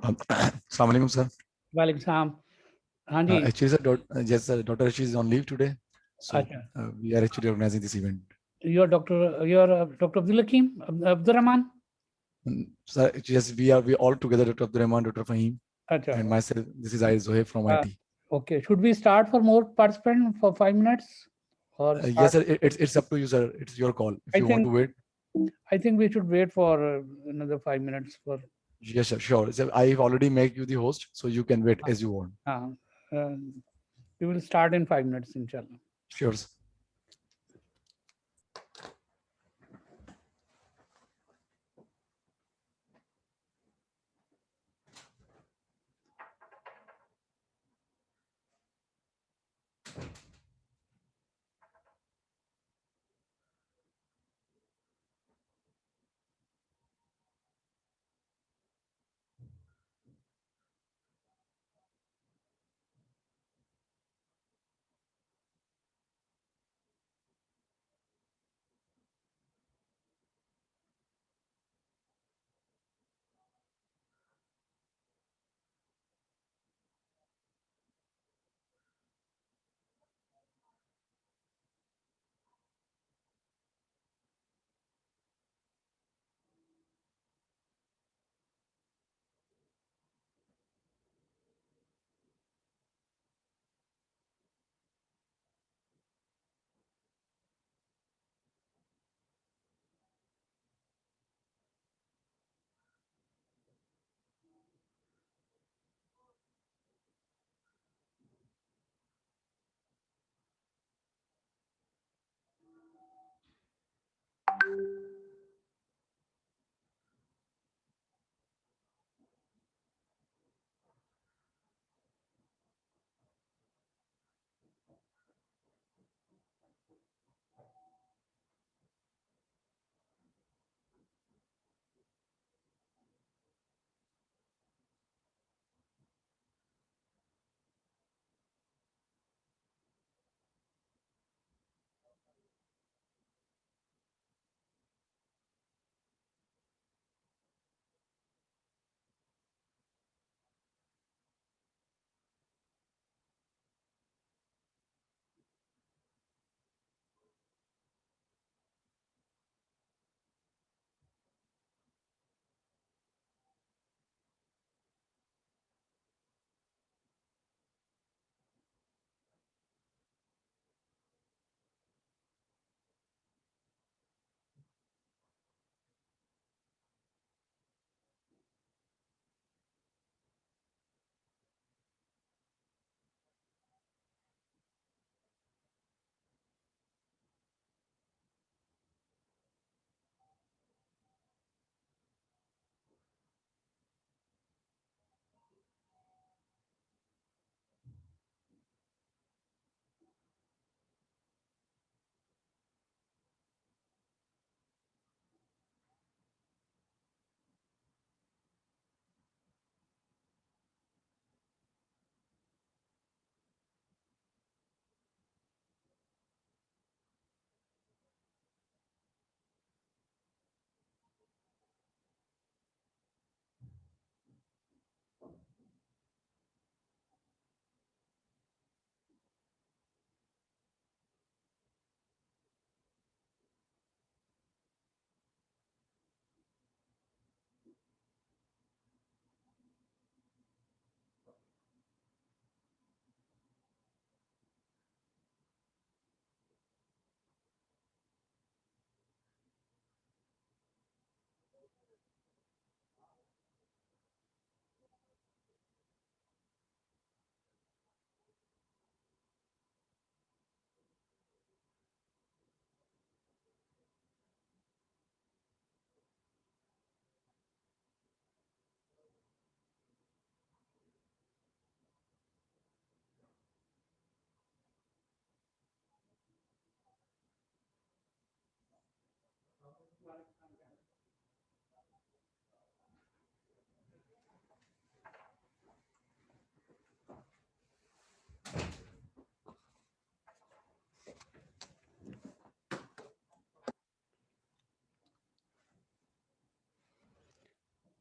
Assalamu alaikum, sir. वालेकुम सलाम. हाँ जी. Actually, sir, yes, sir, Dr. Rishi is on leave today, so अच्छा. we are actually organizing this event. You're Dr. Abdul Hakim, Abdul Rahman. Sir, yes, we all together, Dr. Abdul Rahman, Dr. Fahim, अच्छा. and myself. This is Ayaz Zohaib from IT. Okay. Should we start for more participants for 5 minutes? Or Yes, start? sir. It's up to you, sir. It's your call. If I you want to think wait, we should wait for another 5 minutes for. yes, sir, sure. So I've already make you the host, so you can wait as you want. Uh, we will start in 5 minutes, inshallah. Sure. Sir.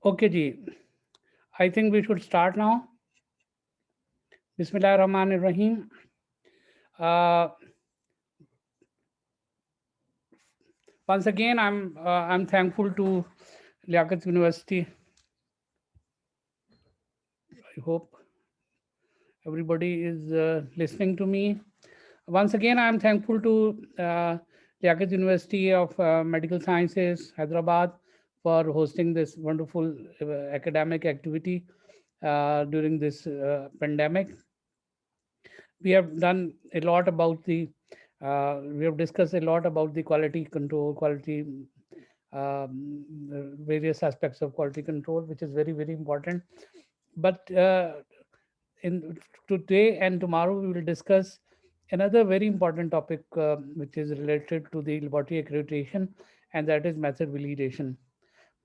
Okay, ji. I think we should start now. Bismillah Rahman Rahim. Once again, I'm thankful to Liaquat University. I hope everybody is listening to me. Once again, I'm thankful to Liaquat University of Medical Sciences, Hyderabad, for hosting this wonderful academic activity during this pandemic. We have done a lot about we have discussed a lot about the quality control, various aspects of quality control, which is very, very important. But in today and tomorrow, we will discuss another very important topic, which is related to the laboratory accreditation, and that is method validation.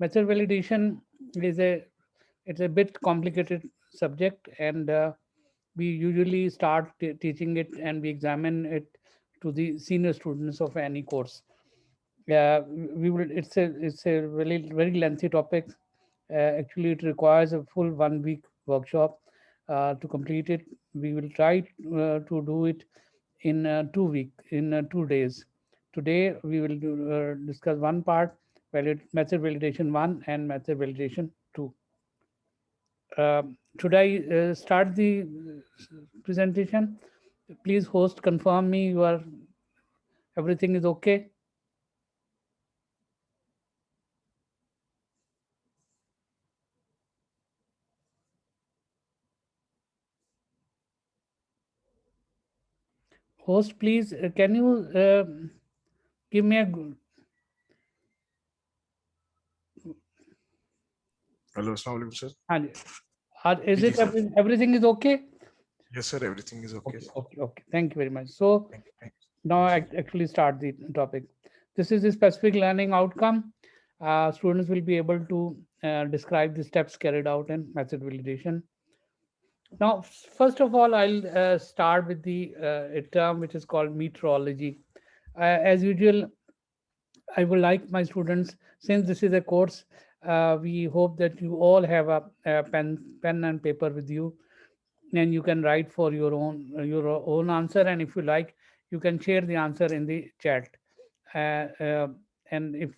Method validation is it's a bit complicated subject, and we usually start teaching it and we examine it to the senior students of any course. We will. It's a really very lengthy topic. Actually, it requires a full 1 week workshop to complete it. We will try to do it in 2 days. Today we will discuss one part, method validation 1 and method validation 2. Should I start the presentation? Please, host, confirm me everything is okay. Host, please, can you give me a Hello, Assalamu alaikum, sir. is it Yes, sir. everything is okay? Yes, sir. Everything is okay. Okay. Thank you very much. So Thank you. now I actually start the topic. This is the specific learning outcome. Students will be able to describe the steps carried out in method validation. Now, first of all, I'll start with a term which is called metrology. As usual, I would like my students, since this is a course, we hope that you all have a pen and paper with you, and you can write for your own answer. And if you like, you can share the answer in the chat. Uh, uh, and if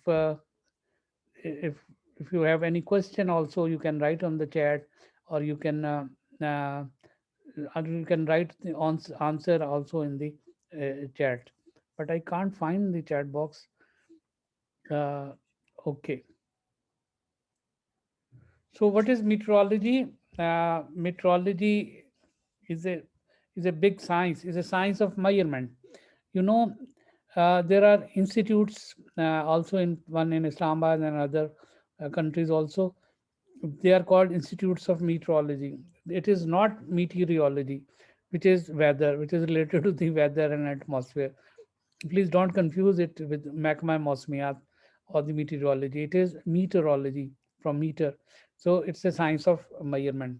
if you have any question, also you can write on the chat, or uh, you can write the answer also in the chat. But I can't find the chat box. Okay. So what is meteorology? Meteorology is a big science. Is a science of measurement. You know, there are institutes also in one in Islamabad and other countries also. They are called institutes of meteorology. It is not meteorology, which is weather, which is related to the weather and atmosphere. Please don't confuse it with magma mosmiat or the meteorology. It is meteorology from meter. So it's a science of measurement.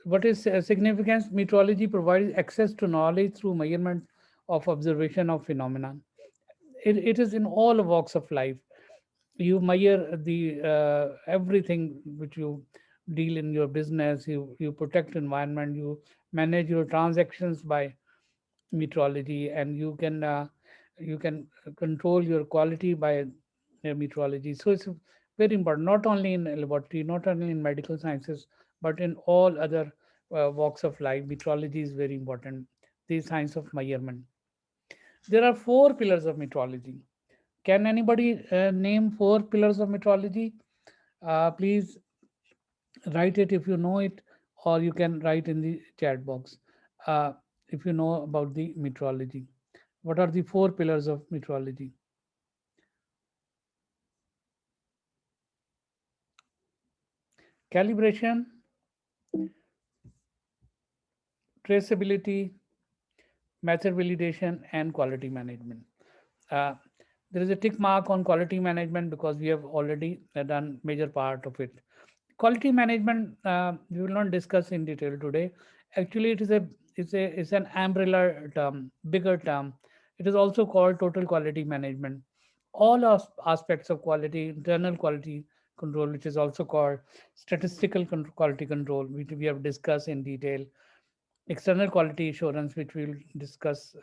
What is significance? Meteorology provides access to knowledge through measurement of observation of phenomenon. It is in all walks of life. You measure the everything which you deal in your business. You protect environment. You manage your transactions by meteorology, and you can control your quality by meteorology. So it's very important, not only in laboratory, not only in medical sciences, but in all other walks of life. Meteorology is very important, the science of measurement. There are 4 pillars of meteorology. Can anybody name 4 pillars of meteorology? Please write it if you know it, or you can write in the chat box uh, if you know about the meteorology. What are the 4 pillars of meteorology? Calibration, traceability, method validation, and quality management. Uh, there is a tick mark on quality management because we have already done major part of it. Quality management we will not discuss in detail today. Actually, it's an umbrella term, bigger term. It is also called total quality management. All aspects of quality, internal quality, control, which is also called statistical quality control, which we have discussed in detail. External quality assurance, which we'll discuss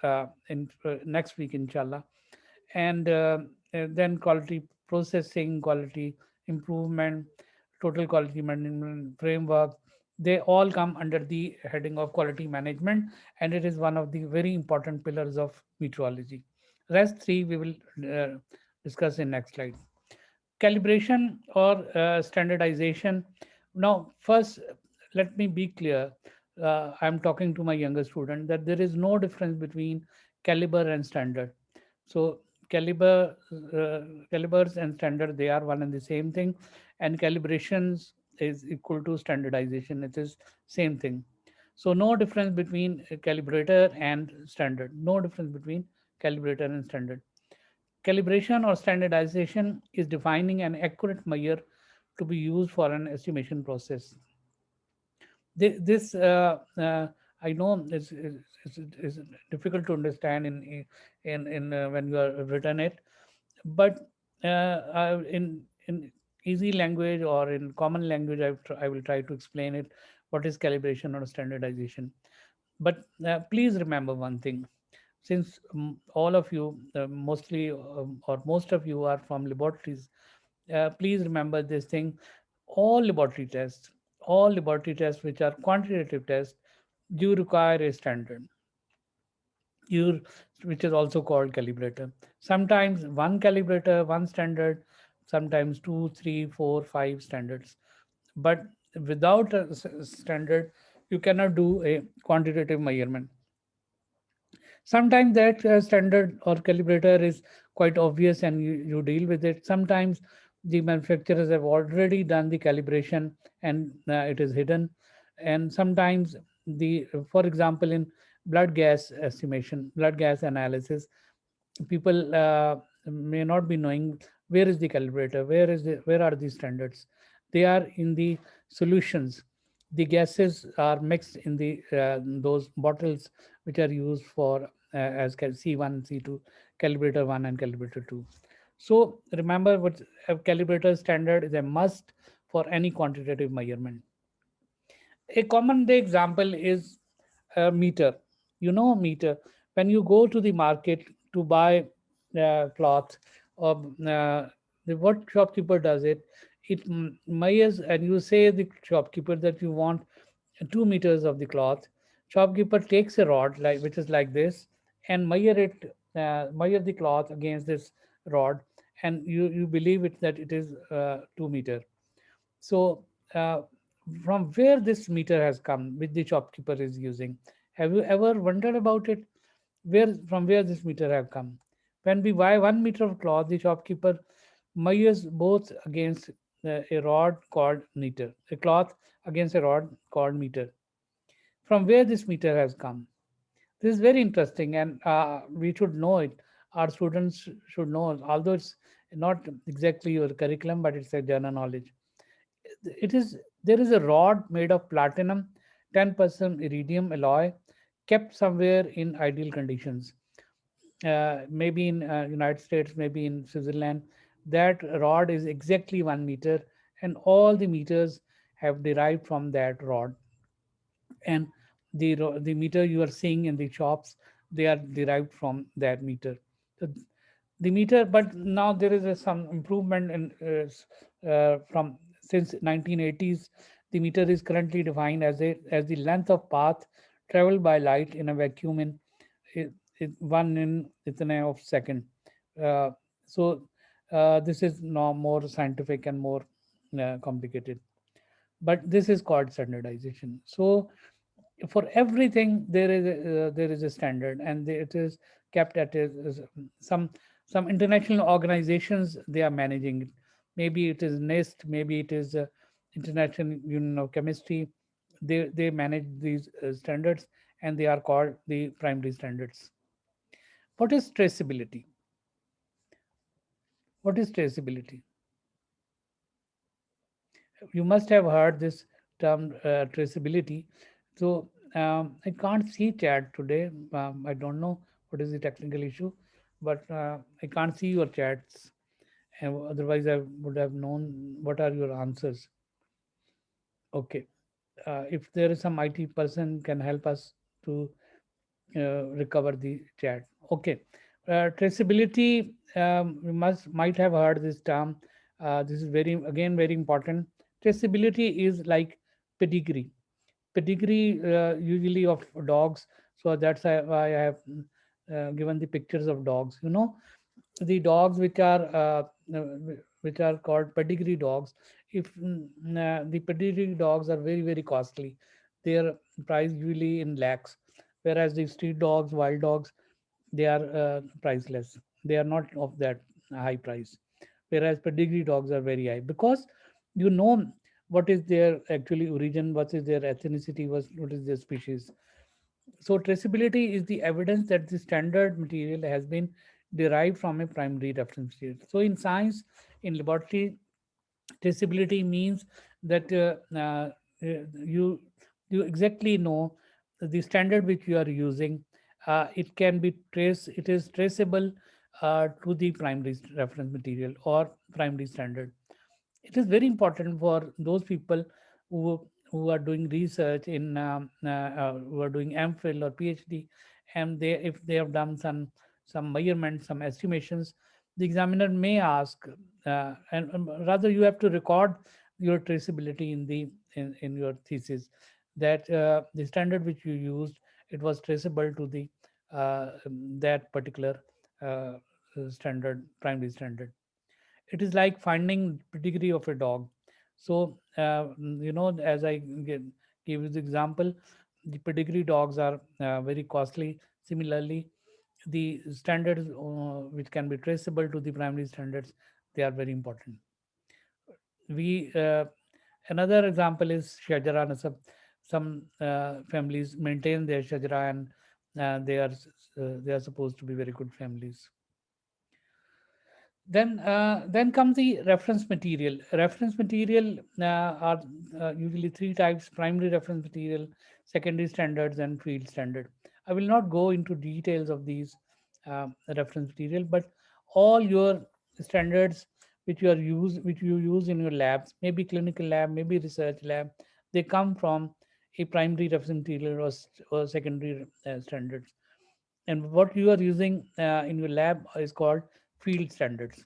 in next week, inshallah. And then quality processing, quality improvement, total quality management framework. They all come under the heading of quality management, and it is one of the very important pillars of metrology. Rest three we will discuss in next slide. Calibration or standardization. Now, first, let me be clear. I'm talking to my younger student that there is no difference between caliber and standard. So calibers and standard, they are one and the same thing, and calibrations is equal to standardization. It is same thing. So no difference between a calibrator and standard. No difference between calibrator and standard. Calibration or standardization is defining an accurate measure to be used for an estimation process. This I know is difficult to understand in when you are written it, but in easy language or in common language, I will try to explain it. What is calibration or standardization? But please remember one thing. Since all of you, mostly or most of you are from laboratories, please remember this thing. All laboratory tests, all laboratory tests which are quantitative tests, do require a standard, you which is also called calibrator. Sometimes one calibrator, one standard, sometimes two, three, four, five standards. But without a standard, you cannot do a quantitative measurement. Sometimes that standard or calibrator is quite obvious and you deal with it. Sometimes the manufacturers have already done the calibration and it is hidden. And sometimes for example, in blood gas estimation, blood gas analysis, people may not be knowing where is the calibrator, where are the standards. They are in the solutions. The gases are mixed in the those bottles which are used for as C1, C2, calibrator 1 and calibrator 2. So remember, what a calibrator standard is a must for any quantitative measurement. A common day example is a meter. You know, meter. When you go to the market to buy cloth, or what shopkeeper does it, it measures, and you say the shopkeeper that you want 2 meters of the cloth. Shopkeeper takes a rod like which is like this and measure the cloth against this rod, and you believe it that it is 2 meter. So, from where this meter has come, which the shopkeeper is using, have you ever wondered about it? Where this meter have come? When we buy 1 meter of cloth, the shopkeeper measures both against a rod called meter, a cloth against a rod called meter. From where this meter has come? This is very interesting, and we should know it. Our students should know, although it's not exactly your curriculum, but it's a general knowledge. It is There is a rod made of platinum, 10% iridium alloy, kept somewhere in ideal conditions. Maybe in United States, maybe in Switzerland. That rod is exactly 1 meter, and all the meters have derived from that rod. And the meter you are seeing in the shops, they are derived from that meter. So the meter, but now there is some improvement in from since 1980s. The meter is currently defined as the length of path traveled by light in a vacuum in i- 1 in of second. uh, so this is now more scientific and more complicated, but this is called standardization. So for everything there is a standard, and it is kept at some some international organizations, they are managing it. Maybe it is NIST, maybe it is International Union of Chemistry. They manage these standards, and they are called the primary standards. What is traceability? What is traceability? You must have heard this term, traceability. So I can't see chat today. I don't know what is the technical issue, but I can't see your chats. And otherwise, I would have known what are your answers. Okay. If there is some IT person can help us to recover the chat. Okay. Traceability, we might have heard this term. This is very important. Traceability is like pedigree. Pedigree usually of dogs. So that's why I have given the pictures of dogs. The dogs which are called pedigree dogs. If the pedigree dogs are very costly, their price usually in lakhs, whereas the street dogs, wild dogs, they are priceless. They are not of that high price, whereas pedigree dogs are very high because you know what is their actually origin, what is their ethnicity, what is their species. So traceability is the evidence that the standard material has been derived from a primary reference material. So in science, in laboratory, traceability means that you you exactly know the standard which you are using. It can be trace. It is traceable to the primary reference material or primary standard. It is very important for those people who are doing research in who are doing MPhil or PhD, and they if they have done some measurements, some estimations, the examiner may ask, and rather you have to record your traceability in your thesis, that the standard which you used, it was traceable to the that particular uh, standard, primary standard. It is like finding pedigree of a dog. So as I gave you the example, the pedigree dogs are very costly. Similarly, the standards which can be traceable to the primary standards, they are very important. We Another example is shajara nasab. Some families maintain their shajara, and they are supposed to be very good families. Then comes the reference material. Reference material are usually three types: primary reference material, secondary standards, and field standard. I will not go into details of these reference material, but all your standards which you use in your labs, maybe clinical lab, maybe research lab, they come from a primary reference material or secondary standards. And what you are using in your lab is called field standards.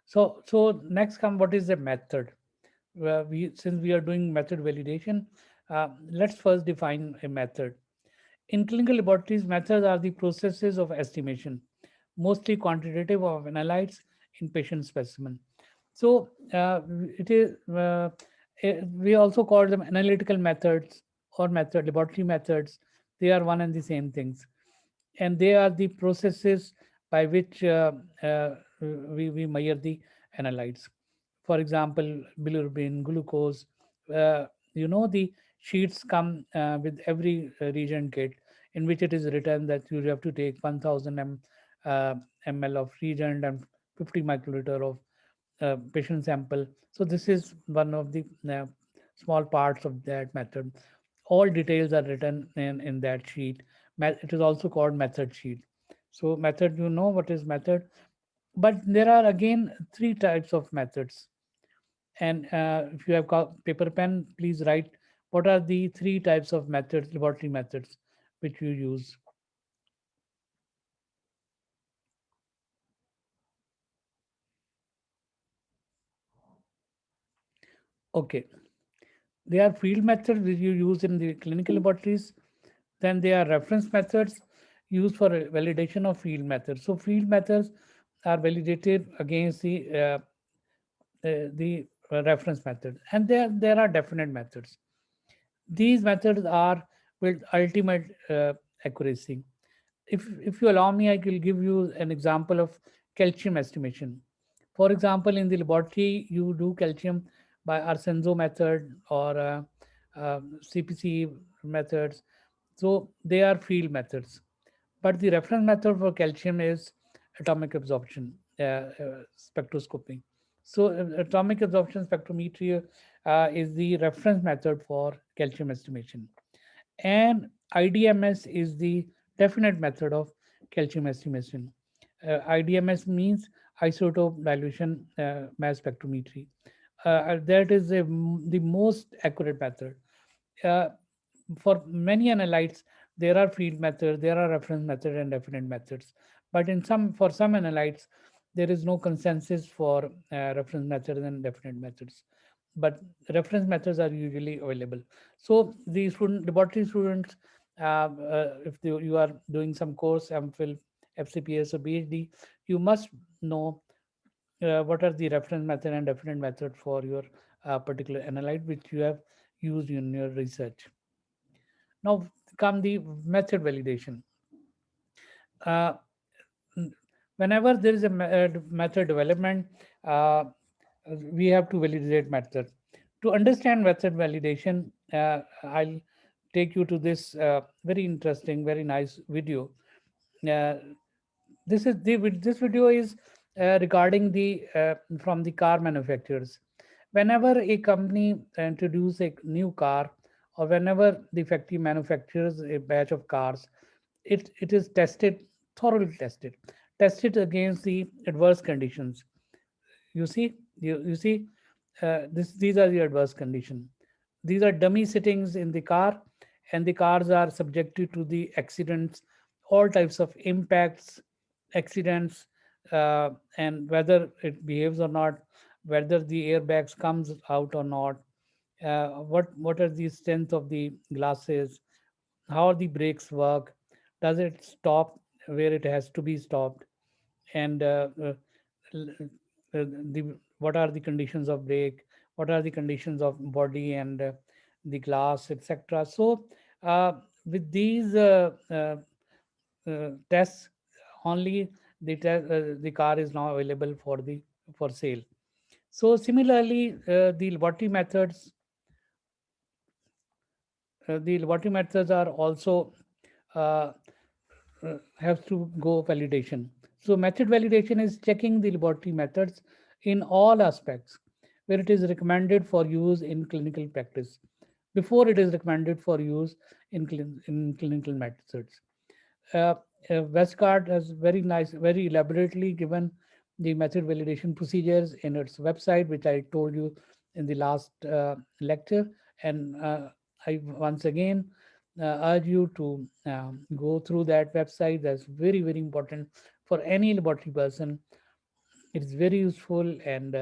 So next come, what is the method? Since we are doing method validation, let's first define a method. In clinical laboratories, methods are the processes of estimation, mostly quantitative, of analytes in patient specimen. So it is we also call them analytical methods or laboratory methods. They are one and the same things, and they are the processes by which we measure the analytes. For example, bilirubin, glucose. Uh, the sheets come with every reagent kit in which it is written that you have to take 1000 ml of reagent and 50 microliter of patient sample. So this is one of the small parts of that method. All details are written in that sheet. It is also called method sheet. So method, you know what is method, but there are again three types of methods. And if you have paper pen, please write what are the three types of methods, laboratory methods, which you use. Okay, they are field methods which you use in the clinical laboratories. Then there are reference methods used for validation of field methods. So field methods are validated against the reference method, and there are definite methods. These methods are with ultimate accuracy. If you allow me, I will give you an example of calcium estimation. For example, in the laboratory, you do calcium by Arsenzo method or CPC methods. So they are field methods. But the reference method for calcium is atomic absorption spectroscopy. So atomic absorption spectrometry is the reference method for calcium estimation. And IDMS is the definite method of calcium estimation. IDMS means isotope dilution mass spectrometry. That is the most accurate method. Uh, for many analytes, there are field methods, there are reference method and definite methods. But for some analytes, there is no consensus for reference methods and definite methods. But reference methods are usually available. So the laboratory students, if you are doing some course, MPhil, FCPS or PhD, you must know what are the reference method and definite method for your particular analyte which you have used in your research. Now come the method validation. Uh, Whenever there is a method development, uh, we have to validate method. To understand method validation, I'll take you to this very interesting, very nice video. Uh, this video is regarding the from the car manufacturers. Whenever a company introduce a new car, or whenever the factory manufactures a batch of cars, it is tested, thoroughly tested against the adverse conditions. You see, these are the adverse conditions. These are dummy sittings in the car, and the cars are subjected to the accidents, all types of impacts, accidents, and whether it behaves or not, whether the airbags comes out or not, what are the strength of the glasses, how the brakes work, does it stop where it has to be stopped, and l- the what are the conditions of brake, what are the conditions of body and the glass, etc. So with these tests only, the car is now available for sale. So similarly, the laboratory methods are also uh, have to go validation. So method validation is checking the laboratory methods in all aspects where it is recommended for use in clinical practice before it is recommended for use in clinical methods. uh, Westcard has very nice, very elaborately given the method validation procedures in its website, which I told you in the last lecture. And I once again urge you to go through that website. That's very, very important for any laboratory person. It is very useful, and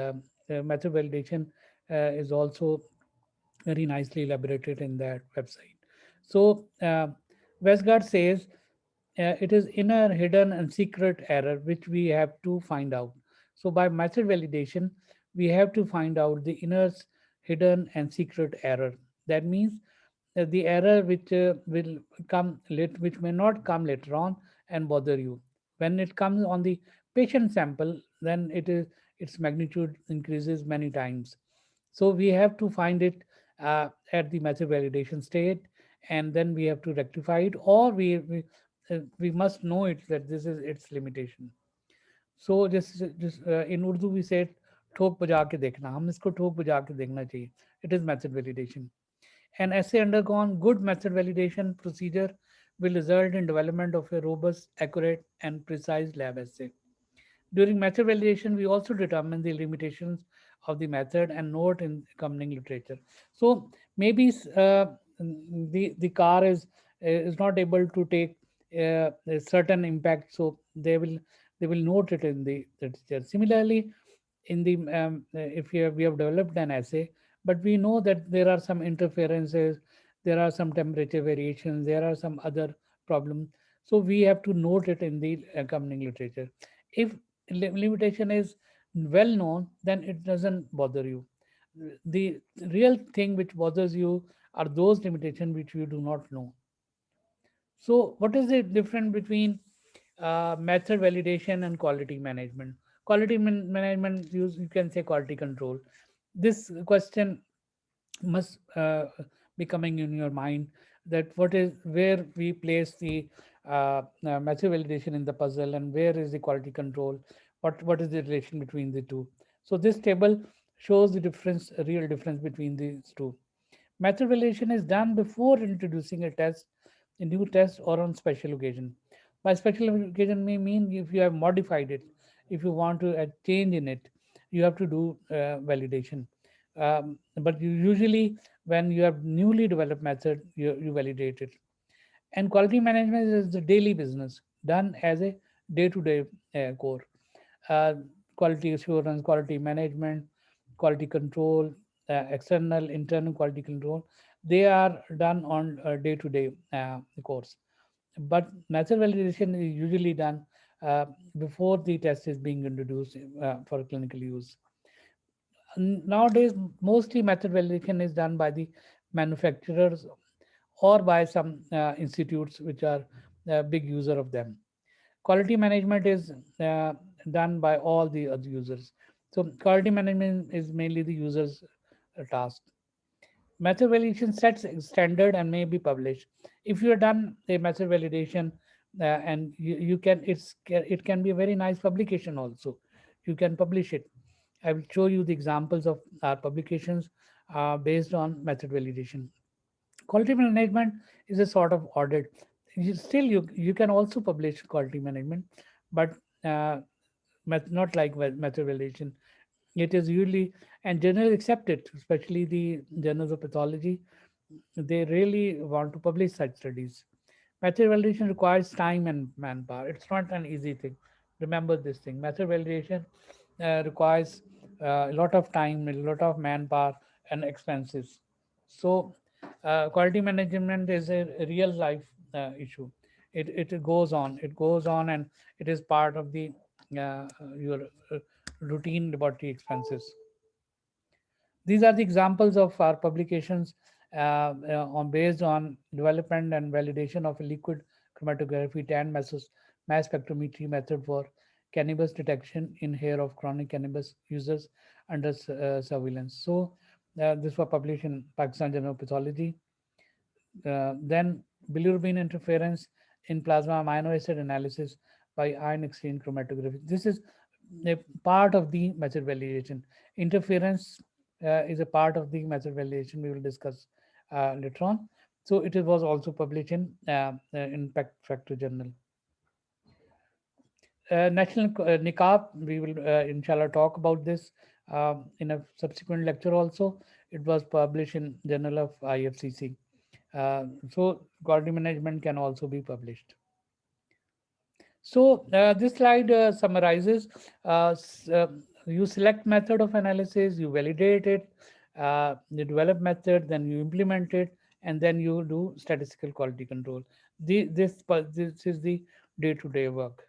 method validation is also very nicely elaborated in that website. So, Westgard says it is inner, hidden, and secret error which we have to find out. So, by method validation, we have to find out the inner, hidden, and secret error. That means the error which will come late, which may not come later on and bother you. When it comes on the patient sample, then its magnitude increases many times. So we have to find it at the method validation state, and then we have to rectify it, or we must know it that this is its limitation. So just in Urdu we say ठोक बजा के देखना, हम इसको ठोक बजा के देखना चाहिए. It is method validation. An assay undergone good method validation procedure will result in development of a robust, accurate, and precise lab assay. During method validation, we also determine the limitations of the method and note in accompanying literature. So maybe the car is not able to take a certain impact, so they will note it in the literature. Similarly, in the if we have developed an assay, but we know that there are some interferences, there are some temperature variations, there are some other problems, so we have to note it in the accompanying literature. If limitation is well known, then it doesn't bother you. The real thing which bothers you are those limitations which you do not know. So, what is the difference between method validation and quality management? Quality management, you can say quality control. This question must be coming in your mind, that what is where we place the method validation in the puzzle, and where is the quality control, what is the relation between the two. So this table shows the difference, a real difference between these two. Method validation is done before introducing a new test, or on special occasion. By special occasion may mean if you have modified it, If you want to change in it, you have to do validation. But you usually, when you have newly developed method, you validate it. And quality management is the daily business done as a day-to-day core. uh, Quality assurance, quality management, quality control, external, internal quality control, they are done on a day-to-day course. But method validation is usually done uh, before the test is being introduced for clinical use. Nowadays, mostly method validation is done by the manufacturers or by some institutes which are big user of them. Quality management is done by all the other users. So quality management is mainly the user's task. Method validation sets a standard and may be published. If you have done a method validation and you can, it can be a very nice publication also. You can publish it. I will show you the examples of our publications based on method validation. Quality management is a sort of audit. You can also publish quality management, but uh, not like method validation. It is usually and generally accepted, especially the journals of pathology. They really want to publish such studies. Method validation requires time and manpower. It's not an easy thing. Remember this thing. Method validation requires a lot of time, a lot of manpower, and expenses. So, quality management is a real life issue. It goes on. It goes on, and it is part of the your routine laboratory expenses. These are the examples of our publications on based on development and validation of a liquid chromatography and mass spectrometry method for cannabis detection in hair of chronic cannabis users under surveillance. So this was published in Pakistan Journal of Pathology. Then bilirubin interference in plasma amino acid analysis by ion exchange chromatography. This is a part of the method validation. Interference is a part of the method validation. We will discuss later on. So it was also published in Factor Journal. National Niqab, we will inshallah talk about this in a subsequent lecture also. It was published in Journal of IFCC. So quality management can also be published. So this slide summarizes, you select method of analysis, you validate it, you develop method, then you implement it, and then you do statistical quality control. This is the day-to-day work.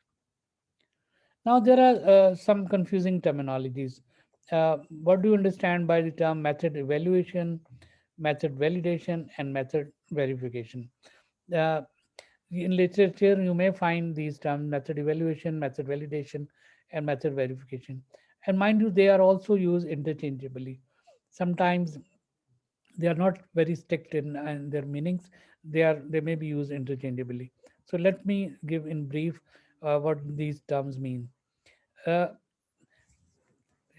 Now there are some confusing terminologies. What do you understand by the term method evaluation, method validation, and method verification? Uh, in literature, you may find these terms method evaluation, method validation, and method verification. And mind you, they are also used interchangeably. Sometimes they are not very strict in their meanings. They may be used interchangeably. So let me give in brief what these terms mean. Uh,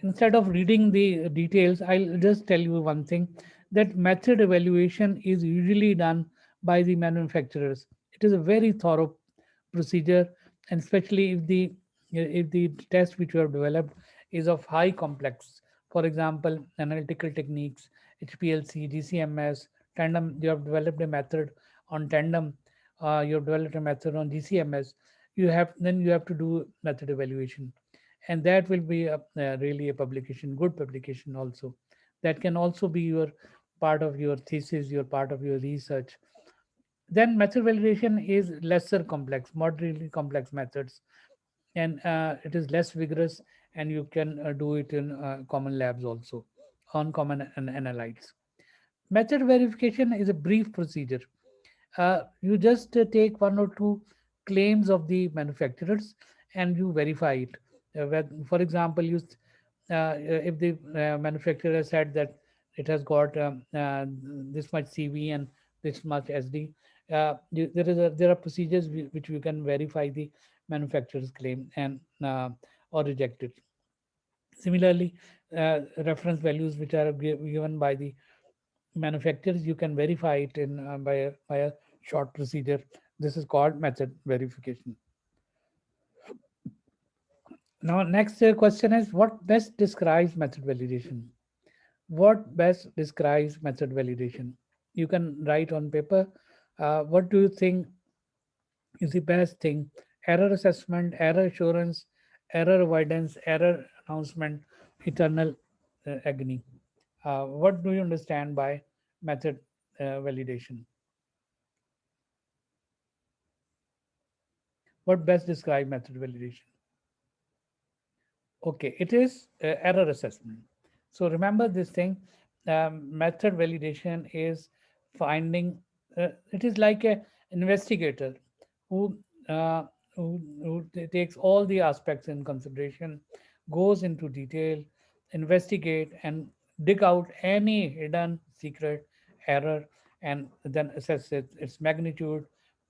Instead of reading the details, I'll just tell you one thing, that method evaluation is usually done by the manufacturers. It is a very thorough procedure, and especially if the test which you have developed is of high complex. For example, analytical techniques, HPLC, GCMS, tandem. You have developed a method on tandem. You have developed a method on GCMS. You have to do method evaluation, and that will be really a publication, good publication also. That can also be your part of your thesis, your part of your research. Then method validation is lesser complex, moderately complex methods, and it is less vigorous, and you can do it in common labs also, on common analytes. Method verification is a brief procedure. You just take one or two claims of the manufacturers and you verify it. For example, if the manufacturer said that it has got this much CV and this much SD, there are procedures which you can verify the manufacturer's claim and or reject it. Similarly, reference values which are given by the manufacturers, you can verify it by a short procedure. This is called method verification. Now, next question is what best describes method validation? What best describes method validation? You can write on paper. What do you think is the best thing? Error assessment, error assurance, error avoidance, error announcement, eternal agony. What do you understand by method validation? What best describe method validation? Okay, it is error assessment. So remember this thing. Method validation is finding. It is like a investigator who uh, who takes all the aspects in consideration, goes into detail, investigate and dig out any hidden secret error, and then assess its magnitude,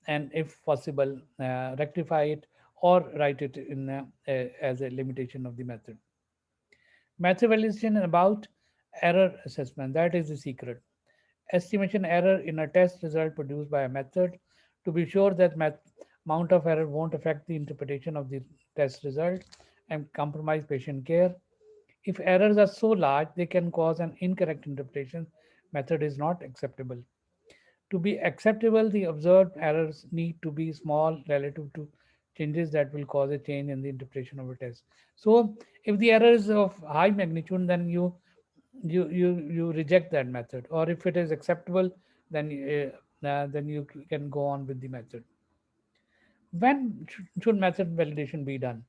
and if possible, rectify it or write it in as a limitation of the method. Method validation is about error assessment. That is the secret. Estimation error in a test result produced by a method to be sure that amount of error won't affect the interpretation of the test result and compromise patient care. If errors are so large, they can cause an incorrect interpretation. Method is not acceptable. To be acceptable, the observed errors need to be small relative to changes that will cause a change in the interpretation of a test. So, if the error is of high magnitude, then you reject that method, or if it is acceptable, then you can go on with the method. When should method validation be done?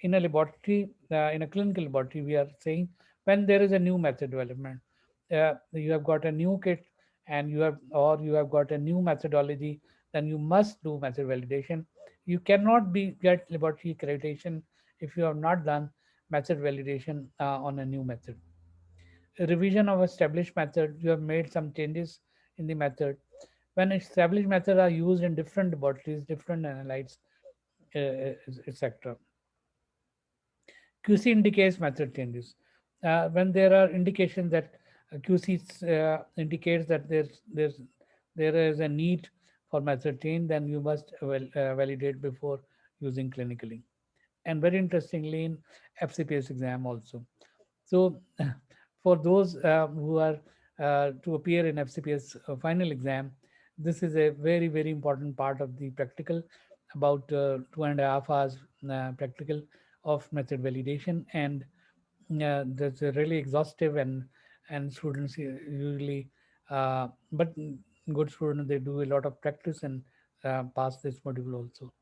In a laboratory, in a clinical laboratory, we are saying when there is a new method development, you have got a new kit and you have got a new methodology, then you must do method validation. You cannot be get laboratory accreditation if you have not done method validation on a new method. A revision of established method, you have made some changes in the method. When established methods are used in different laboratories, different analytes, etc. QC indicates method changes. When there are indications that QC indicates that there is a need for method change, then you must validate before using clinically. And very interestingly, in FCPS exam also. So, for those who are to appear in FCPS final exam, this is a very, very important part of the practical, about 2.5 hours practical of method validation, and that's a really exhaustive, and students usually, but good students, they do a lot of practice and pass this module also.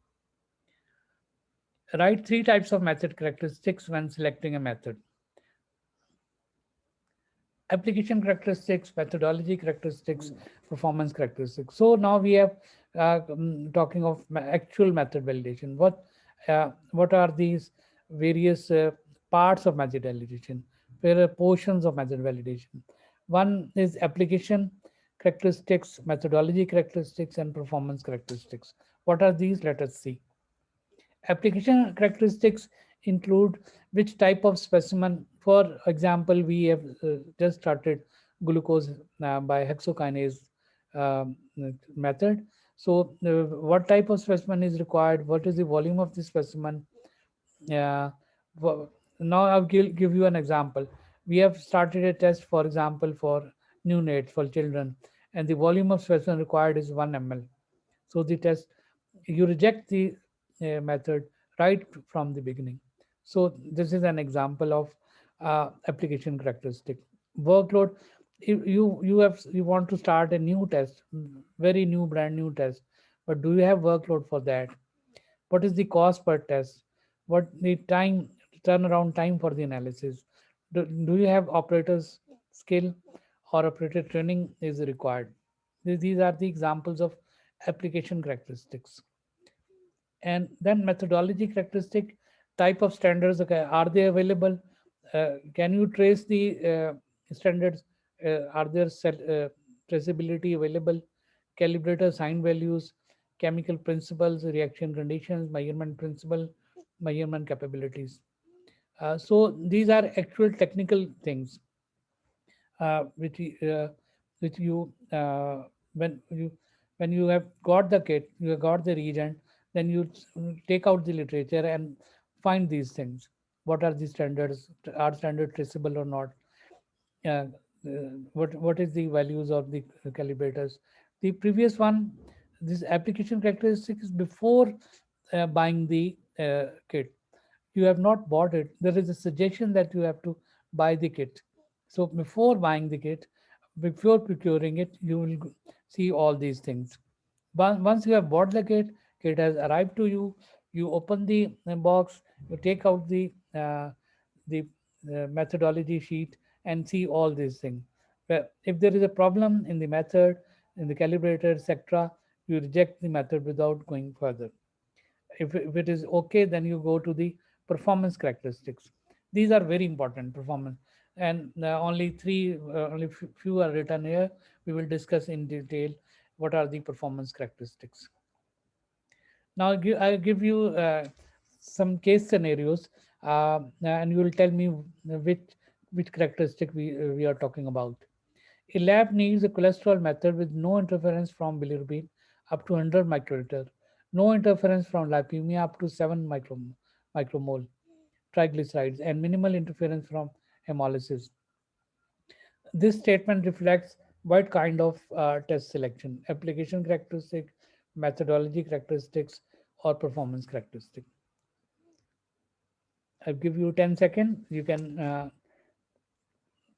Write three types of method characteristics when selecting a method: application characteristics, methodology characteristics, performance characteristics. So now we have talking of actual method validation. What are these various parts of method validation? There are portions of method validation. One is application characteristics, methodology characteristics, and performance characteristics. What are these? Let us see. Application characteristics include which type of specimen. For example, we have just started glucose by hexokinase um, method. So, what type of specimen is required? What is the volume of the specimen? Uh, Now, I'll give you an example. We have started a test, for example, for neonates, for children, and the volume of specimen required is 1 ml. So the test, you reject the method right from the beginning. So this is an example of application characteristic. Workload, you want to start a new test, very new, brand new test, but do you have workload for that? What is the cost per test? What the time, turnaround time for the analysis? Do you have operators skill or operator training is required? These are the examples of application characteristics. And then methodology characteristic, type of standards, okay, are they available? Can you trace the standards? Are there traceability available? Calibrator sign values, chemical principles, reaction conditions, measurement principle, measurement capabilities. So these are actual technical things, uh, which y- uh, which you when you have got the kit, you have got the reagent, then you take out the literature and find these things. what are the standards, are standard traceable or not, uh, what is the values of the calibrators. The previous one, this application characteristics before buying the kit. You have not bought it, there is a suggestion that you have to buy the kit. So before buying the kit, before procuring it, you will see all these things. Once you have bought the kit, kit has arrived to you, you open the box, you take out the methodology sheet and see all these things. But if there is a problem in the method, in the calibrator, etc., you reject the method without going further. If it is okay, then you go to the performance characteristics. These are very important performance, and only three, only few are written here. We will discuss in detail what are the performance characteristics. Now I'll give you some case scenarios, and you will tell me which characteristic we are talking about. A lab needs a cholesterol method with no interference from bilirubin up to 100 microliter, no interference from lipemia up to 7 micromole triglycerides, and minimal interference from hemolysis. This statement reflects what kind of test selection, application characteristic, methodology characteristics, or performance characteristic. I'll give you 10 seconds. You can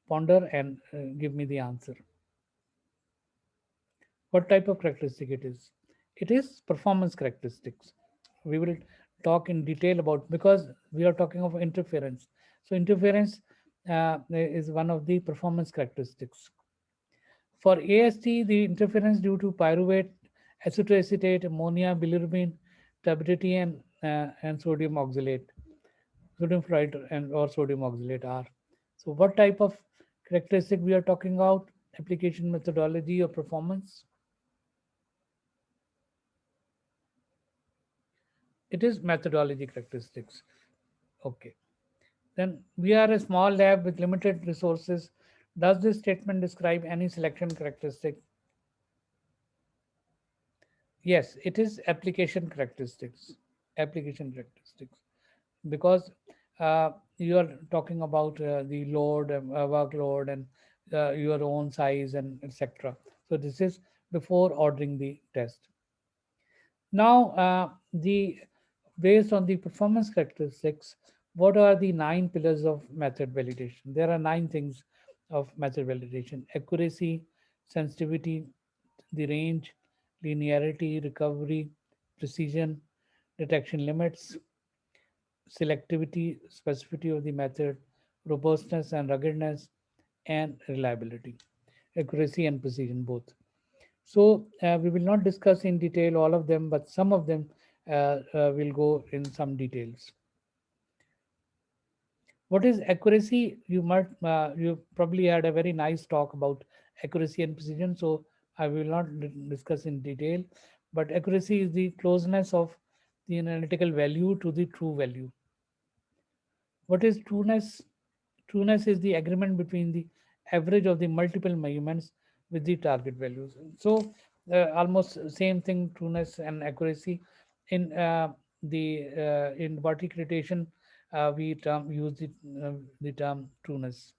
ponder and give me the answer. What type of characteristic it is? It is performance characteristics. We will talk in detail about, because we are talking of interference. So interference is one of the performance characteristics. For AST, the interference due to pyruvate, acetoacetate, ammonia, bilirubin, turbidity, and sodium oxalate, sodium fluoride and or sodium oxalate are. So what type of characteristic we are talking about? Application methodology or performance? It is methodology characteristics. Okay. Then we are a small lab with limited resources. Does this statement describe any selection characteristic? Yes, it is application characteristics. Application characteristics. Because you are talking about the load, workload, and your own size, and etc. So this is before ordering the test. Now, the based on the performance characteristics, what are the 9 pillars of method validation? There are 9 things of method validation: accuracy, sensitivity, the range, linearity, recovery, precision, detection limits, selectivity, specificity of the method, robustness and ruggedness, and reliability, accuracy and precision both. So we will not discuss in detail all of them, but some of them will go in some details. What is accuracy? You probably had a very nice talk about accuracy and precision, so I will not discuss in detail. But accuracy is the closeness of the analytical value to the true value. What is trueness? Trueness is the agreement between the average of the multiple measurements with the target values. So almost same thing, trueness and accuracy. In in verticalization, we use the term trueness.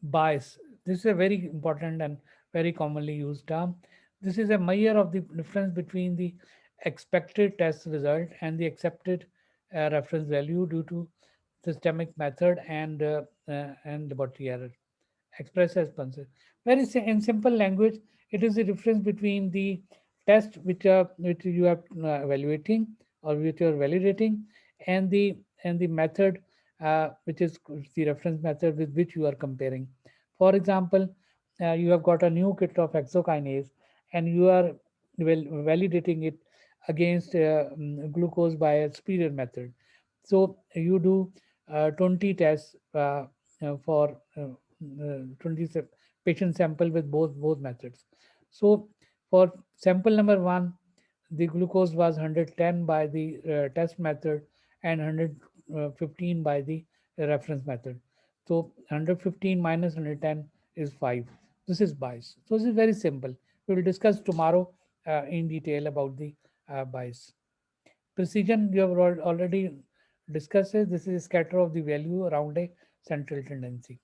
Bias. This is a very important and very commonly used term. This is a measure of the difference between the expected test result and the accepted reference value due to systemic method and laboratory error. Express as punches. In simple language, it is the difference between the test which you are evaluating or which you are validating, and the method which is the reference method with which you are comparing. For example, you have got a new kit of hexokinase and you are validating it against glucose by a superior method. So you do 20 tests for 20 patient sample with both methods. So for sample number 1, the glucose was 110 by the test method and 115 by the reference method. So 115 minus 110 is 5. This is bias. So this is very simple. We will discuss tomorrow in detail about the bias. Precision, you have already discussed it. This is scatter of the value around a central tendency.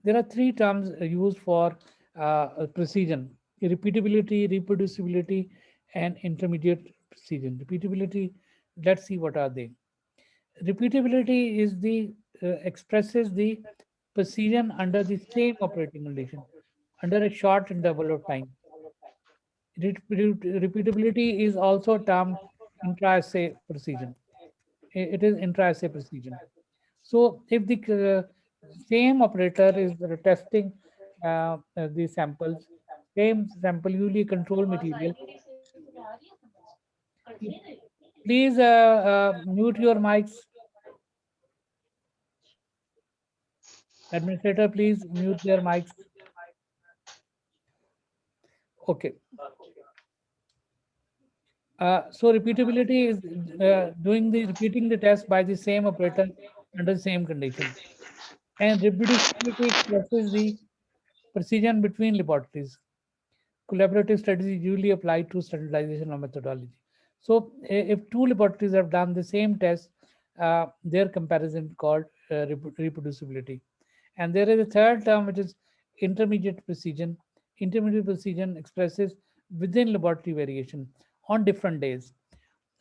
There are three terms used for precision: repeatability, reproducibility, and intermediate precision. Repeatability, let's see what are they. Repeatability is the expresses the precision under the same operating condition under a short interval of time. Repeatability is also termed intra-assay precision. It is intra-assay precision. So if the same operator is testing the samples, same sample usually control material. Please mute your mics. Administrator, please mute their mics. Okay. So repeatability is repeating the test by the same operator under the same condition. And reproducibility expresses the precision between laboratories. Collaborative studies usually apply to standardization of methodology. So if two laboratories have done the same test, their comparison called reproducibility. And there is a third term which is intermediate precision. Intermediate precision expresses within laboratory variation on different days.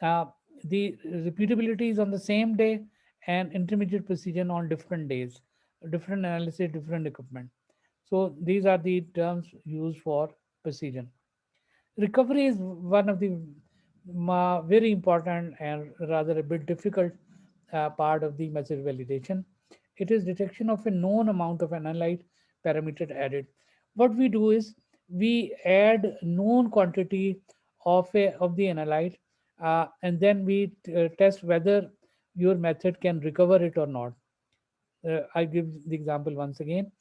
Uh, the repeatability is on the same day and intermediate precision on different days, different analysis, different equipment. So these are the terms used for precision. Recovery is one of the very important and rather a bit difficult part of the method validation. It is detection of a known amount of analyte parameter added. What we do is we add known quantity of the analyte, and then we test whether your method can recover it or not. I give the example once again.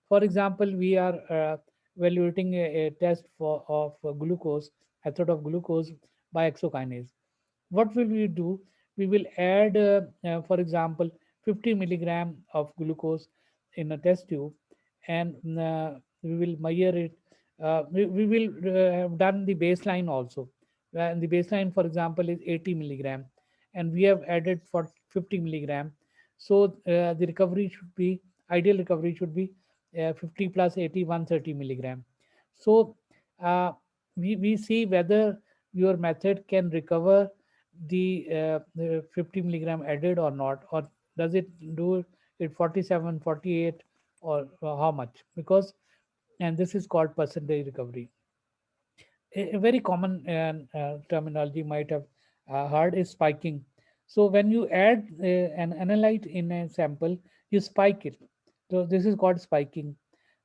For example, we are evaluating a test of glucose, method of glucose by exokinase. What will we do? We will add, for example, 50 milligram of glucose in a test tube, and we will measure it. We will have done the baseline also. And the baseline, for example, is 80 milligram, and we have added for 50 milligram. So the recovery should be ideal recovery should be 50 plus 80, 130 milligram. So uh, we see whether your method can recover the 50 milligram added or not, or does it do it 47, 48, or how much? Because and this is called percentage recovery. A very common terminology might have heard is spiking. So when you add an analyte in a sample, you spike it. So this is called spiking.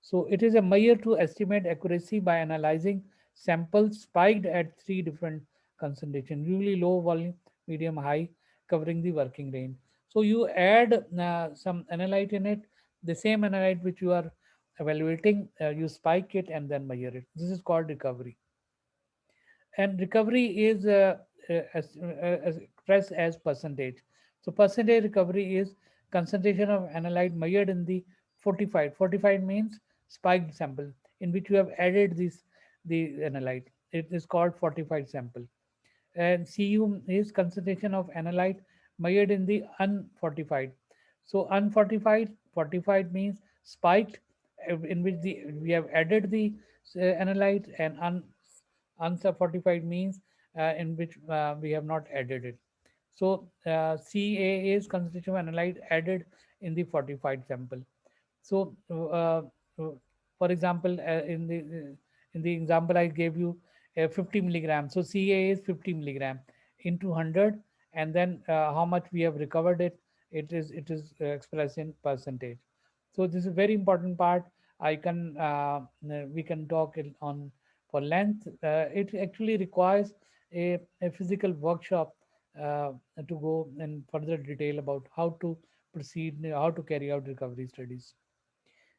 So it is a measure to estimate accuracy by analyzing samples spiked at three different concentrations, usually low volume, medium, high, covering the working range. So you add some analyte in it, the same analyte which you are evaluating, you spike it and then measure it. This is called recovery. And recovery is expressed as percentage. So percentage recovery is concentration of analyte measured in the fortified. Fortified means spiked sample in which you have added this the analyte. It is called fortified sample. And Cu is concentration of analyte measured in the unfortified. So unfortified, fortified means spiked, in which we have added the analyte, and unfortified means in which we have not added it. So Ca is concentration of analyte added in the fortified sample. So, for example, in the example I gave you, 50 milligram. So Ca is 50 milligram into 100, and then how much we have recovered it. It is expressed in percentage. So this is a very important part. I can we can talk it on for length. It actually requires a physical workshop to go in further detail about how to proceed, how to carry out recovery studies.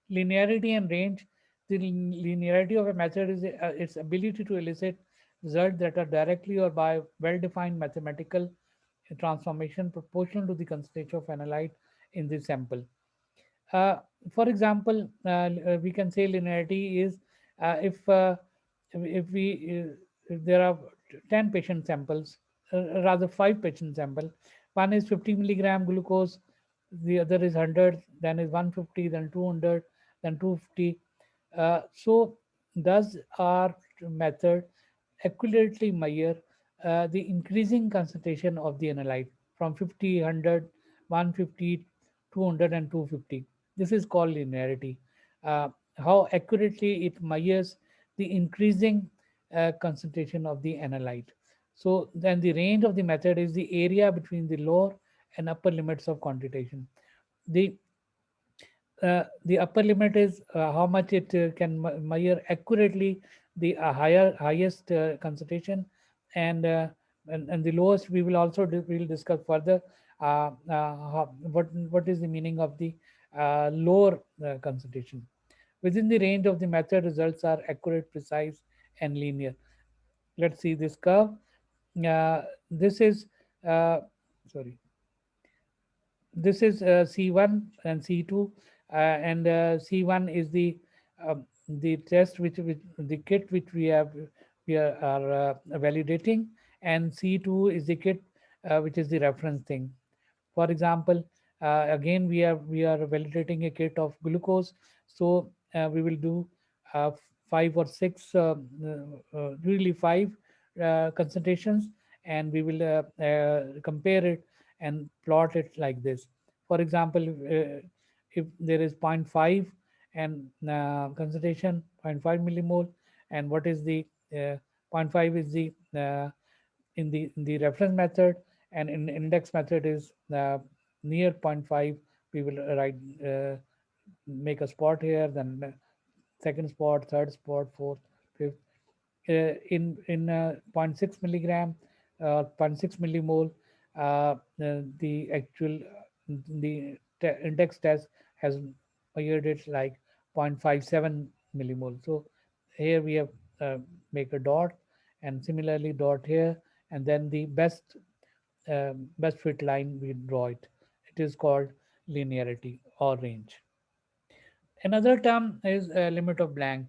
Linearity and range. The linearity of a method is its ability to elicit results that are directly or by well-defined mathematical transformation proportional to the concentration of analyte in the sample. Uh, for example, we can say linearity is if we if there are 10 patient samples, rather 5 patient sample. One is 50 milligram glucose, the other is 100, then is 150, then 200, then 250. So does our method accurately measure the increasing concentration of the analyte from 50, 100, 150, 200, and 250? This is called linearity. Uh, how accurately it measures the increasing concentration of the analyte. So then the range of the method is the area between the lower and upper limits of quantitation. The the upper limit is how much it can measure accurately the highest concentration, and, and the lowest we will also we'll discuss further what is the meaning of the lower concentration. Within the range of the method, results are accurate, precise, and linear. Let's see this curve. This is sorry, this is C1 and C2, and C1 is the test which the kit which we are validating, and C2 is the kit which is the reference thing. For example, again we are validating a kit of glucose, so we will do 5 or 6, really 5 concentrations, and we will compare it and plot it like this. For example, if there is zero point 0.5 and concentration 0.5 millimole, and what is the zero point 0.5 is the in the reference method, and in index method is near zero point 0.5. We will write make a spot here, then second spot, third spot, fourth, fifth. In zero point 0.6 milligram, zero point 0.6 millimole, the actual index test has measured it like 0.57 millimole. So here we have make a dot, and similarly dot here, and then the best fit line we draw it. It is called linearity or range. Another term is limit of Planck.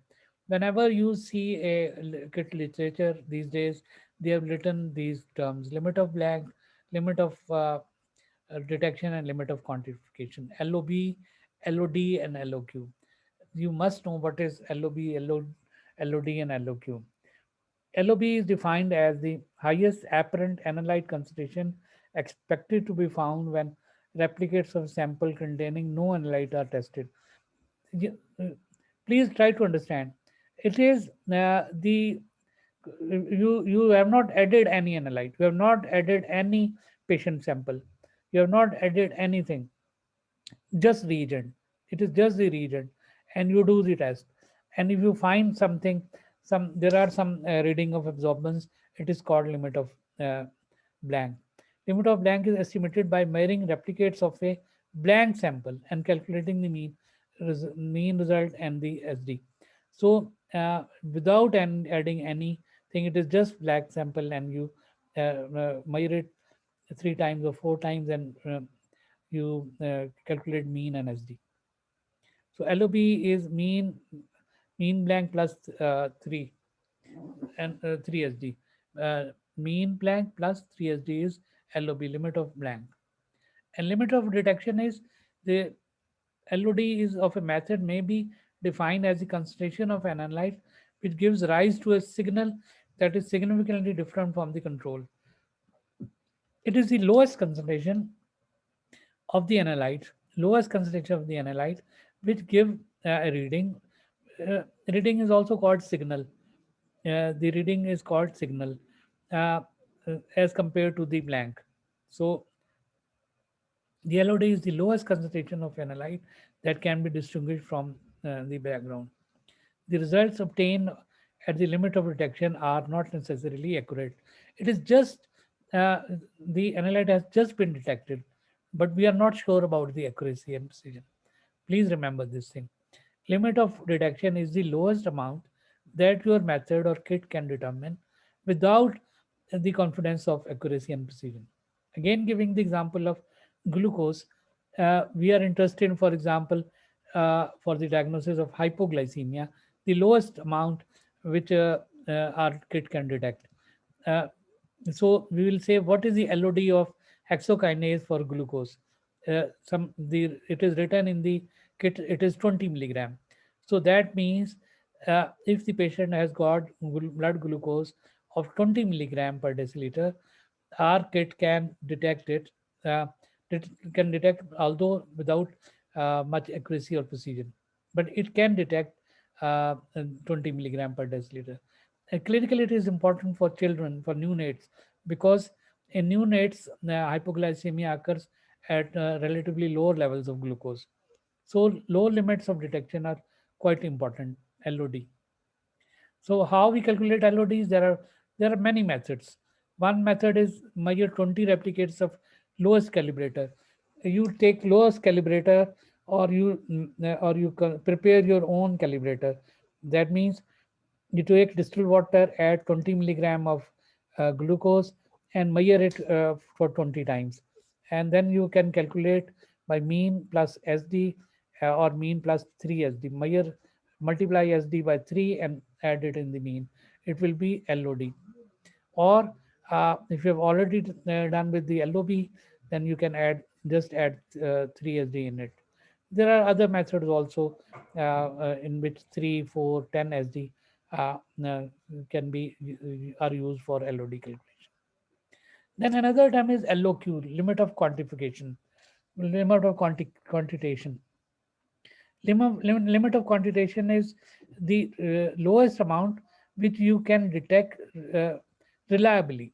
Whenever you see a kit literature these days, they have written these terms: limit of Planck, limit of detection, and limit of quantification. LOB, LOD, and LOQ. You must know what is LOB, LOD, and LOQ. LOB is defined as the highest apparent analyte concentration expected to be found when replicates of sample containing no analyte are tested. Please try to understand. It is the you have not added any analyte. You have not added any patient sample. You have not added anything. Just reagent. It is just the reagent, and you do the test. And if you find something, there are some reading of absorbance. It is called limit of blank. Limit of blank is estimated by measuring replicates of a blank sample and calculating the mean result and the SD. So without adding anything, it is just black sample, and you measure it 3 times or 4 times, and you calculate mean and SD. So LOB is mean blank plus 3 and 3 SD. Mean blank plus 3 SD is LOB, limit of blank. And limit of detection is the LOD is of a method may be defined as the concentration of an analyte which gives rise to a signal that is significantly different from the control. It is the lowest concentration of the analyte, which give a reading. Reading is also called signal. The reading is called signal uh, as compared to the blank. So the LOD is the lowest concentration of analyte that can be distinguished from the background. The results obtained at the limit of detection are not necessarily accurate. It is just uh, the analyte has just been detected, but we are not sure about the accuracy and precision. Please remember this thing. Limit of detection is the lowest amount that your method or kit can determine without the confidence of accuracy and precision. Again, giving the example of glucose, we are interested in, for example, for the diagnosis of hypoglycemia, the lowest amount which our kit can detect. Uh, so we will say what is the LOD of hexokinase for glucose. It is written in the kit. It is 20 milligram. So that means if the patient has got blood glucose of 20 milligram per deciliter, our kit can detect it. Uh, it can detect, although without much accuracy or precision, but it can detect 20 milligram per deciliter. Clinically, it is important for children, for neonates, because in neonates, hypoglycemia occurs at relatively lower levels of glucose. So, low limits of detection are quite important. LOD. So, how we calculate LODs? There are many methods. One method is measure 20 replicates of lowest calibrator. You take lowest calibrator, or you prepare your own calibrator. That means you take distilled water, add 20 milligram of glucose, and measure it for 20 times. And then you can calculate by mean plus SD, or mean plus 3 SD. Multiply SD by 3 and add it in the mean. It will be LOD. Or if you have already done with the LOB, then you can add 3 SD in it. There are other methods also in which 3, 4, 10 SD uh, uh, can be are used for LOD calculation. Then another term is LOQ, limit of quantification, limit of quantitation. Limit of quantitation is the lowest amount which you can detect reliably.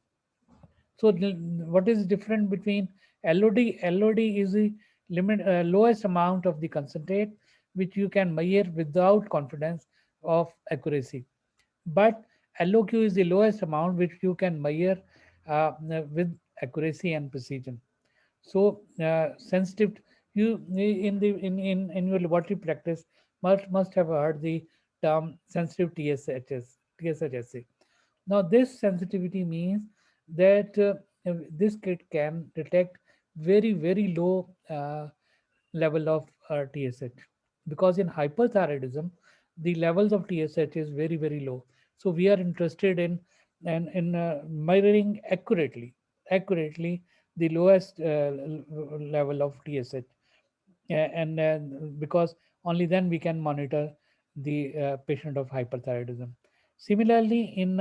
So what is different between LOD? LOD is the lowest amount of the concentrate which you can measure without confidence of accuracy. But LOQ is the lowest amount which you can measure with accuracy and precision. So sensitive, you in your laboratory practice must have heard the term sensitive TSHSA. Now this sensitivity means that this kit can detect very low level of TSH, because in hyperthyroidism the levels of TSH is very low. So we are interested in measuring accurately the lowest level of TSH, and because only then we can monitor the patient of hyperthyroidism. Similarly, in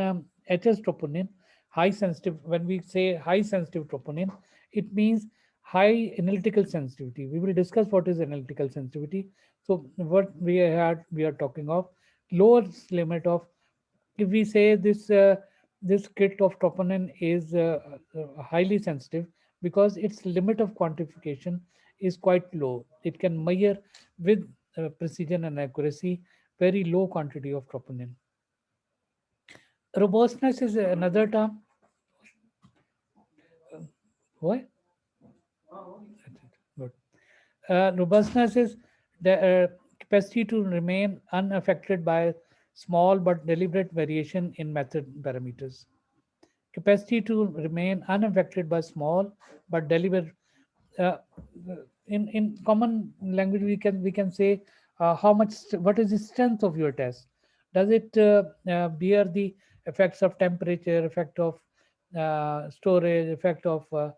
HS troponin, high sensitive, when we say high sensitive troponin, it means high analytical sensitivity. We will discuss what is analytical sensitivity. So what we are talking of lowest limit of, if we say this kit of troponin is highly sensitive, because its limit of quantification is quite low. It can measure with precision and accuracy very low quantity of troponin. Robustness is another term. Why? Good. Robustness is the capacity to remain unaffected by small but deliberate variation in method parameters. Capacity to remain unaffected by small but deliberate. Uh, in common language, we can say what is the strength of your test. Does it bear the effects of temperature, effect of storage, effect of uh,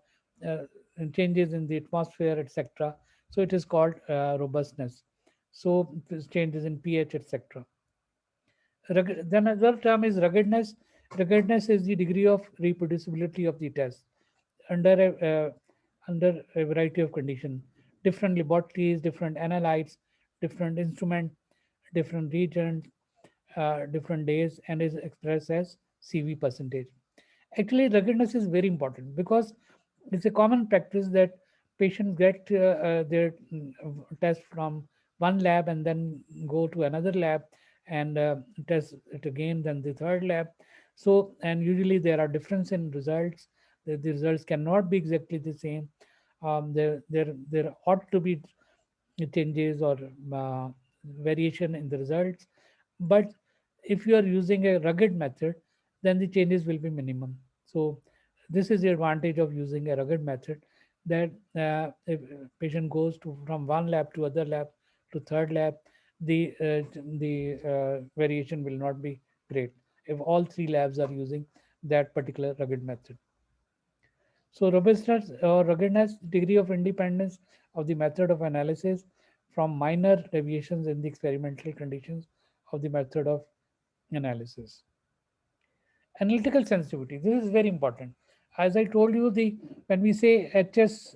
changes in the atmosphere, etc. So it is called robustness. So changes in pH, etc. Then another term is ruggedness. Ruggedness is the degree of reproducibility of the test under a variety of conditions. Different laboratories, different analytes, different instrument, different regions, different days, and is expressed as CV percentage. Actually, ruggedness is very important, because it's a common practice that patients get their test from one lab and then go to another lab and test it again, then the third lab. So, and usually there are difference in results. The results cannot be exactly the same. There ought to be changes or variation in the results. But if you are using a rugged method, then the changes will be minimum. So this is the advantage of using a rugged method, that if a patient goes from one lab to other lab to third lab, the variation will not be great if all three labs are using that particular rugged method. So robustness or ruggedness, degree of independence of the method of analysis from minor deviations in the experimental conditions of the method of analysis. Analytical sensitivity, this is very important. As I told you, the when we say HS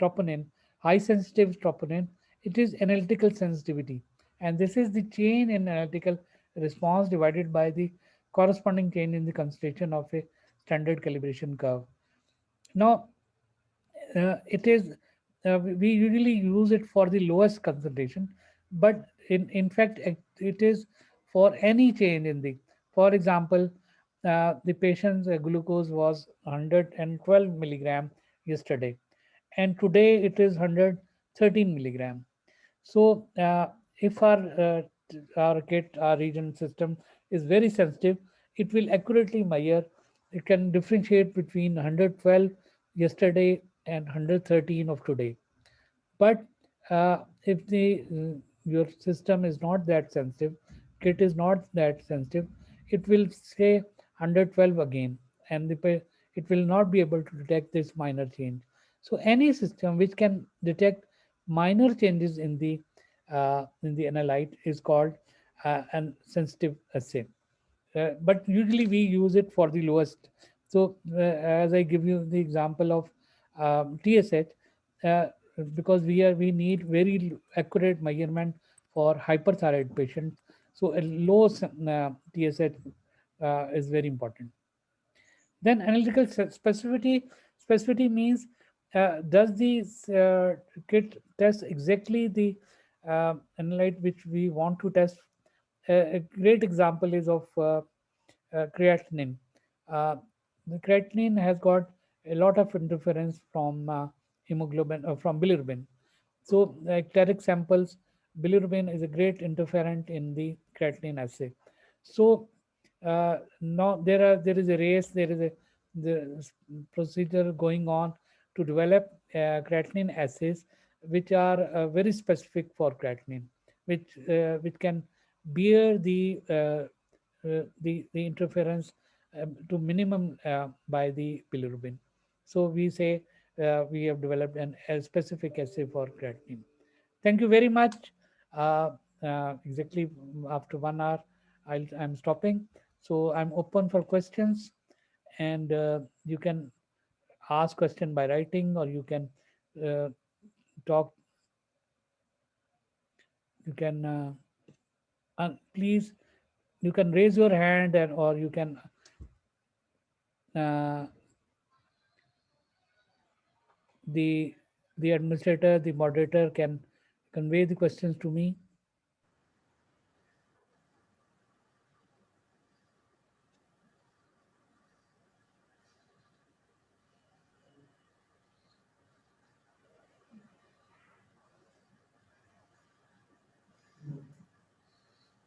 troponin, high sensitive troponin, it is analytical sensitivity, and this is the chain in analytical response divided by the corresponding chain in the concentration of a standard calibration curve. Now it is we usually use it for the lowest concentration, but in fact it is for any change in the, for example, the patient's glucose was 112 milligram yesterday, and today it is 113 milligram. So if our kit, our region system is very sensitive, it will accurately measure. It can differentiate between 112 yesterday and 113 of today. But if the your system is not that sensitive, kit is not that sensitive, it will say 112 again, and it will not be able to detect this minor change. So any system which can detect minor changes in the analyte is called an sensitive assay. But usually we use it for the lowest. So as I give you the example of TSH, uh, because we need very accurate measurement for hyperthyroid patients. So a low TSH is very important. Then analytical specificity means does the kit test exactly the analyte which we want to test. A great example is of creatinine. Uh, the creatinine has got a lot of interference from hemoglobin, from bilirubin. So, cleric samples, bilirubin is a great interferent in the creatinine assay. So, now there is a race, there is a procedure going on to develop creatinine assays which are very specific for creatinine, which can bear the interference to minimum by the bilirubin. So we say we have developed a specific assay for creatinine. Thank you very much. Exactly after 1 hour, I'm stopping. So I'm open for questions, and you can ask question by writing, or you can uh, talk. You can please, you can raise your hand, and or you can uh, the administrator, the moderator can convey the questions to me.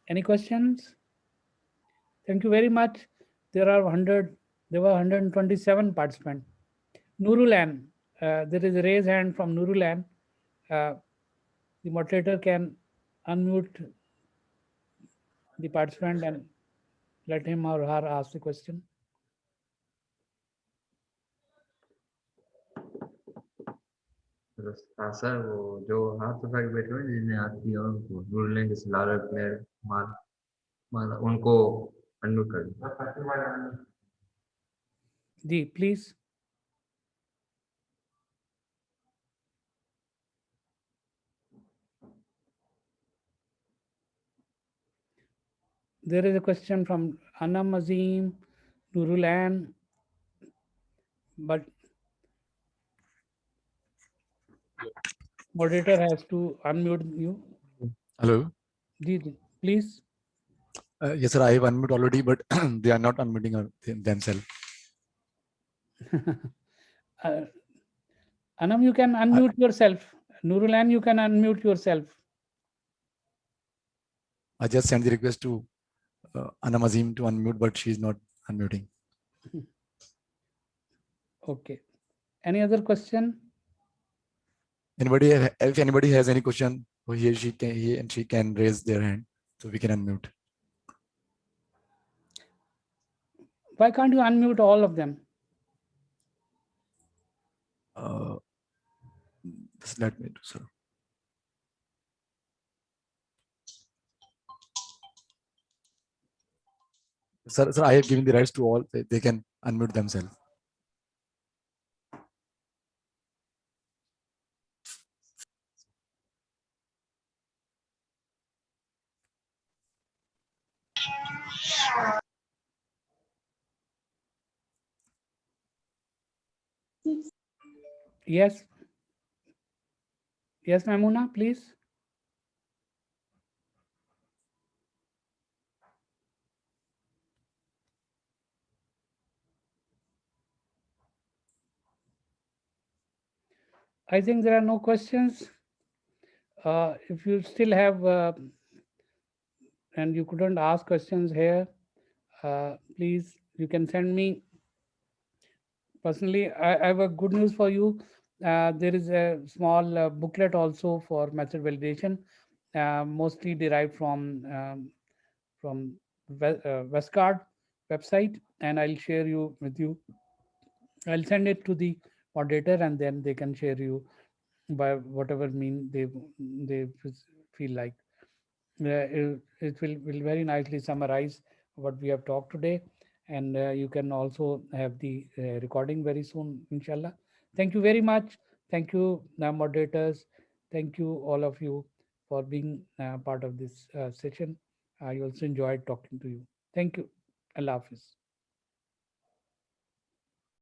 Any questions? Thank you very much. There are 100. There were 127 participants. Nurulan, there is a raise hand from Nurulan. Uh, the moderator can unmute the participant and let him or her ask the question. Sir वो जो हाथ उठा के बैठे हुए जिन्हें हाथ दिया उनको रूल जैसे लाल प्लेयर मार मार उनको अनम्यूट कर दो जी please. There is a question from Anam Azim, Nurulan, but moderator has to unmute you. Hello. Ji, please. Yes, sir. I have unmuted already, but they are not unmuting themselves. Anam, you can unmute yourself. Nurulan, you can unmute yourself. I just sent the request to Anam Azim to unmute, but she is not unmuting. Okay. Any other question? Anybody, if anybody has any question, he and she can raise their hand, so we can unmute. Why can't you unmute all of them? Just let me do, sir. Sir, I have given the rights to all. They can unmute themselves. Yes. Yes, Mamuna, please. I think there are no questions. If you still have, and you couldn't ask questions here, please, you can send me. Personally, I have a good news for you. There is a small booklet also for method validation, mostly derived from Westcard website, and I'll share you with you. I'll send it to the moderator, and then they can share you by whatever mean they feel like. It will very nicely summarize what we have talked today, and you can also have the recording very soon, inshallah. Thank you very much. Thank you, moderators. Thank you, all of you, for being part of this session. I also enjoyed talking to you. Thank you. Allah Hafiz.